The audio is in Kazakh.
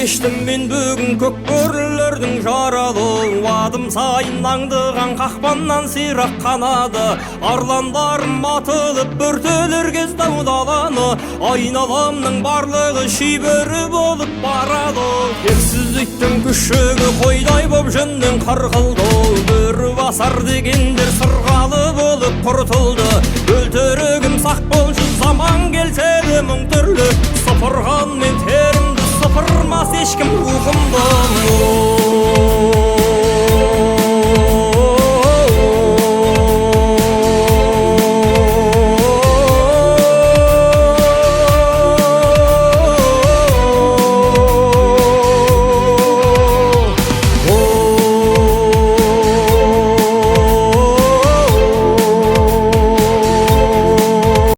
кештім мен бүгін көк бөрілердің жаралы, адым сайын аңдыған қақпаннан сирақ қанады. Арландарым атылып бөртелер кез дау-даланы, айналамның барлығы шибөрі болып барады. Ерсіздіктің күшігі қойдай боп жөннен қырқылды, бөрі басар дегендер сырғалы болып құртылды. Өлтірігім сақ болшы, заман келсе де мұң түрлі, сыпырған мен терімді сыпырмас ешкім рухымды.